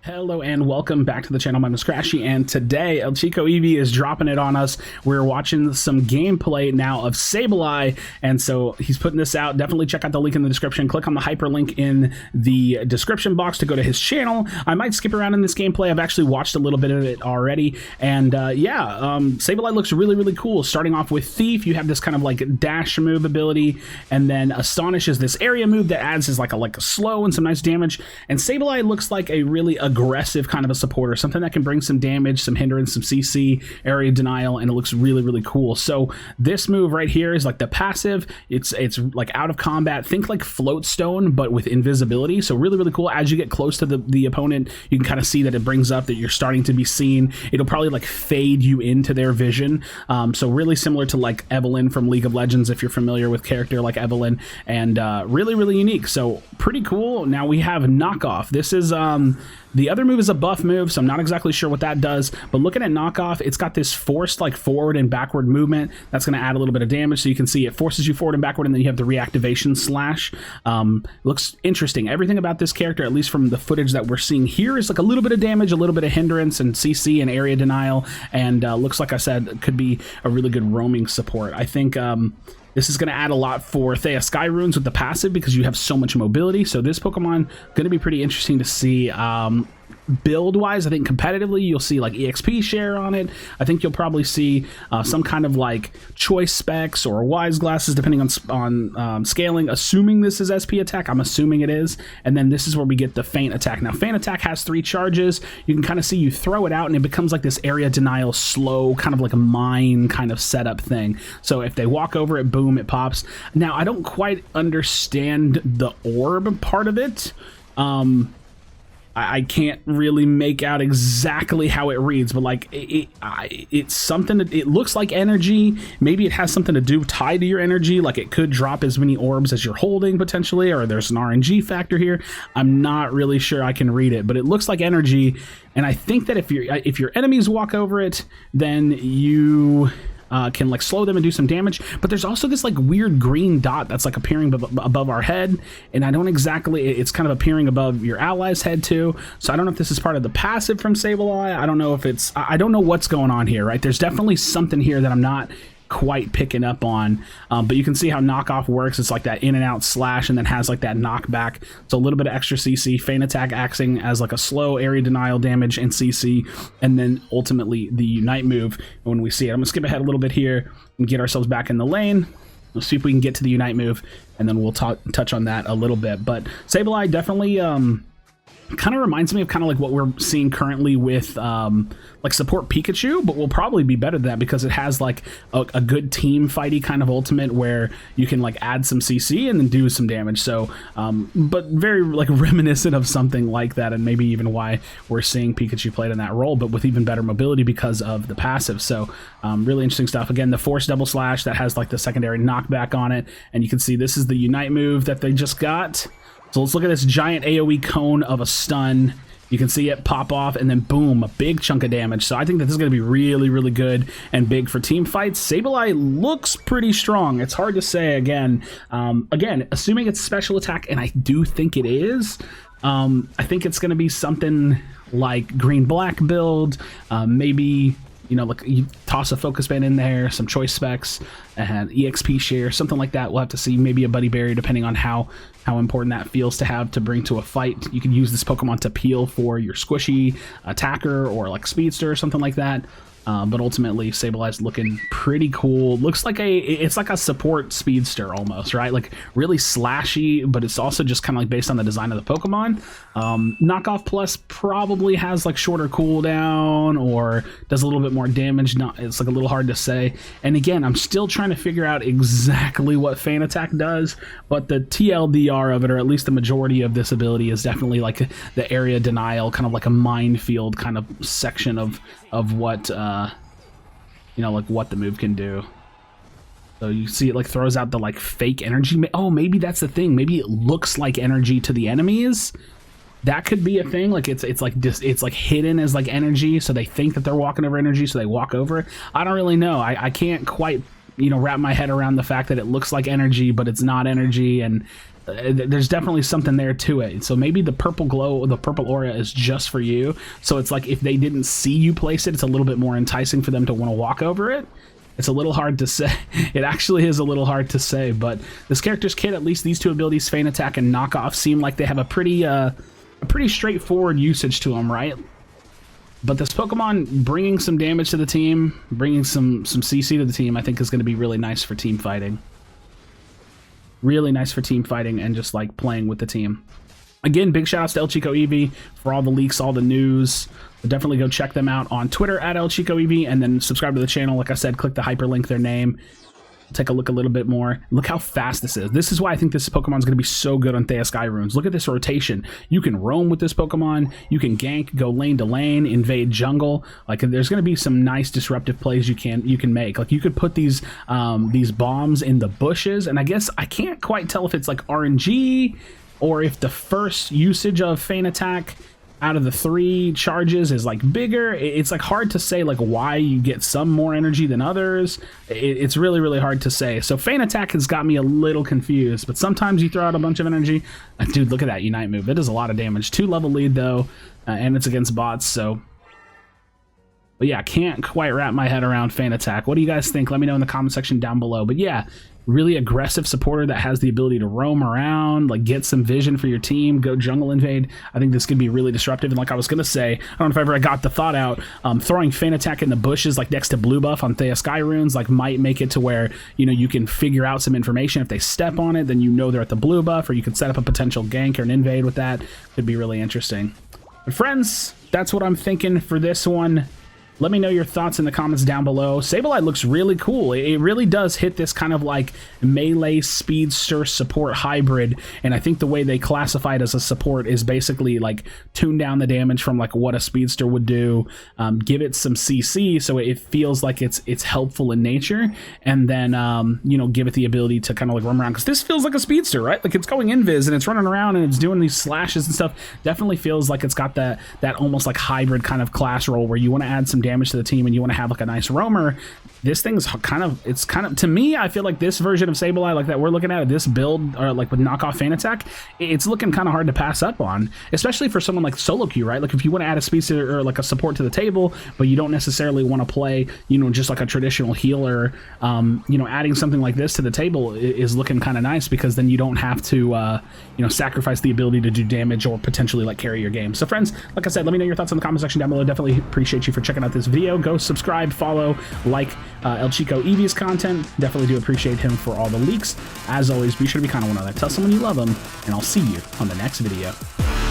Hello and welcome back to the channel. My name is Krashy, and today El Chico Eevee is dropping it on us. We're watching some gameplay now of Sableye, and so he's putting this out. Definitely check out the link in the description. Click on the hyperlink in the description box to go to his channel. I might skip around in this gameplay. I've actually watched a little bit of it already, and Sableye looks really cool. Starting off with Thief, you have this kind of like dash move ability, and then Astonish is this area move that adds as like a slow and some nice damage. And Sableye looks like a really aggressive kind of a supporter, something that can bring some damage, some hindrance, some CC, area denial, and it looks really cool. So this move right here is like the passive. It's like out of combat. Think like Float Stone, but with invisibility. So really cool. As you get close to the opponent, you can kind of see that it brings up that you're starting to be seen. It'll probably like fade you into their vision. So really similar to like Evelyn from League of Legends, if you're familiar with character like Evelyn, and really unique. So pretty cool. Now we have Knockoff. This is the other move is a buff move, so I'm not exactly sure what that does, but looking at Knockoff, it's got this forced like forward and backward movement that's going to add a little bit of damage. So you can see it forces you forward and backward, and then you have the reactivation slash. Looks interesting. Everything about this character, at least from the footage that we're seeing here, is like a little bit of damage, a little bit of hindrance and CC and area denial, and looks like I said could be a really good roaming support. I think this is going to add a lot for Thea Sky Runes with the passive because you have so much mobility. So this Pokemon going to be pretty interesting to see. Build-wise, I think competitively you'll see like EXP share on it. I think you'll probably see some kind of like choice specs or wise glasses depending on scaling, assuming this is SP attack. I'm assuming it is. And then this is where we get the feint attack. Now feint attack has 3 charges. You can kind of see you throw it out and it becomes like this area denial slow, kind of like a mine kind of setup thing. So if they walk over it, boom, it pops. Now I don't quite understand the orb part of it. I can't really make out exactly how it reads, but like it's something that it looks like energy. Maybe it has something to do tied to your energy, like it could drop as many orbs as you're holding potentially, or there's an RNG factor here. I'm not really sure I can read it, but it looks like energy. And I think that if your enemies walk over it, then you can like slow them and do some damage. But there's also this like weird green dot that's like appearing above our head, and I don't exactly, it's kind of appearing above your ally's head too. So I don't know if this is part of the passive from Sableye. I don't know if it's, I don't know what's going on here, right? There's definitely something here that I'm not quite picking up on, but you can see how Knockoff works. It's like that in and out slash, and then has like that knockback, so a little bit of extra CC. Feint attack acting as like a slow area denial damage and CC, and then ultimately the unite move when we see it. I'm gonna skip ahead a little bit here and get ourselves back in the lane. Let's see if we can get to the unite move, and then we'll touch on that a little bit. But Sableye definitely kind of reminds me of kind of like what we're seeing currently with like support Pikachu, but will probably be better than that because it has like a good team fighty kind of ultimate where you can like add some CC and then do some damage. So but very like reminiscent of something like that, and maybe even why we're seeing Pikachu played in that role, but with even better mobility because of the passive. So really interesting stuff. Again, the force double slash that has like the secondary knockback on it, and you can see this is the unite move that they just got. So let's look at this giant AoE cone of a stun. You can see it pop off, and then boom, a big chunk of damage. So I think that this is going to be really good and big for team fights. Sableye looks pretty strong. It's hard to say again. Again, assuming it's special attack, and I do think it is. I think it's going to be something like green-black build, maybe, you know, like you toss a focus band in there, some choice specs, and EXP share, something like that. We'll have to see. Maybe a buddy berry, depending on how important that feels to have to bring to a fight. You can use this Pokemon to peel for your squishy attacker or like Speedster or something like that. But ultimately, Sableye's looking pretty cool. Looks like it's like a support Speedster almost, right? Like really slashy, but it's also just kind of like based on the design of the Pokemon. Knockoff Plus probably has like shorter cooldown or does a little bit more damage. It's like a little hard to say. And again, I'm still trying to figure out exactly what feint attack does, but the TLDR of it, or at least the majority of this ability, is definitely like the area denial, kind of like a minefield kind of section of what you know, like what the move can do. So you see it like throws out the like fake energy. Oh, maybe that's the thing. Maybe it looks like energy to the enemies. That could be a thing. Like it's like hidden as like energy, so they think that they're walking over energy, so they walk over it. I don't really know. I can't quite, you know, wrap my head around the fact that it looks like energy, but it's not energy, and there's definitely something there to it. So maybe the purple glow, the purple aura is just for you. So it's like if they didn't see you place it, it's a little bit more enticing for them to want to walk over it. It's a little hard to say. It actually is a little hard to say, but this character's kit, at least these two abilities, Feint Attack and Knock Off, seem like they have a pretty straightforward usage to them, right? But this Pokemon bringing some damage to the team, bringing some CC to the team, I think is going to be really nice for team fighting. Really nice for team fighting and just like playing with the team. Again, big shout outs to El Chico Eevee for all the leaks, all the news. So definitely go check them out on Twitter at El Chico Eevee, and then subscribe to the channel. Like I said, click the hyperlink, their name. Take a look a little bit more. Look how fast this is. This is why I think this Pokemon is going to be so good on Thea Sky Runes. Look at this rotation. You can roam with this Pokemon. You can gank, go lane to lane, invade jungle. Like there's going to be some nice disruptive plays you can make. Like you could put these bombs in the bushes, and I guess I can't quite tell if it's like RNG or if the first usage of Feint Attack out of the 3 charges is like bigger. It's like hard to say like why you get some more energy than others. It's really hard to say. So Feint Attack has got me a little confused, but sometimes you throw out a bunch of energy. Dude, look at that Unite move. It does a lot of damage. 2 level lead though, and it's against bots, so. But yeah, can't quite wrap my head around Feint Attack. What do you guys think? Let me know in the comment section down below. But yeah, really aggressive supporter that has the ability to roam around, like get some vision for your team, go jungle invade. I think this could be really disruptive. And like I was gonna say, I don't know if ever I got the thought out, throwing Feint Attack in the bushes like next to blue buff on Thea Sky Runes like might make it to where, you know, you can figure out some information. If they step on it, then you know they're at the blue buff, or you could set up a potential gank or an invade with that. Could be really interesting. But friends, that's what I'm thinking for this one. Let me know your thoughts in the comments down below. Sableye looks really cool. It really does hit this kind of like melee speedster support hybrid, and I think the way they classify it as a support is basically like tune down the damage from like what a speedster would do, give it some CC so it feels like it's helpful in nature, and then you know, give it the ability to kind of like roam around, because this feels like a speedster, right? Like it's going invis and it's running around and it's doing these slashes and stuff. Definitely feels like it's got that almost like hybrid kind of class role where you want to add some damage to the team and you want to have like a nice roamer. This thing's kind of, to me, I feel like this version of Sableye, like that we're looking at, this build, or like with knockoff Feint Attack, it's looking kind of hard to pass up on, especially for someone like Solo Q, right? Like if you want to add a speedster or like a support to the table, but you don't necessarily want to play, you know, just like a traditional healer, you know, adding something like this to the table is looking kind of nice, because then you don't have to, you know, sacrifice the ability to do damage or potentially like carry your game. So friends, like I said, let me know your thoughts in the comment section down below. Definitely appreciate you for checking out this video. Go subscribe, follow, like El Chico Eevee's content. Definitely do appreciate him for all the leaks. As always, be sure to be kind of one another. Tell someone you love them, and I'll see you on the next video.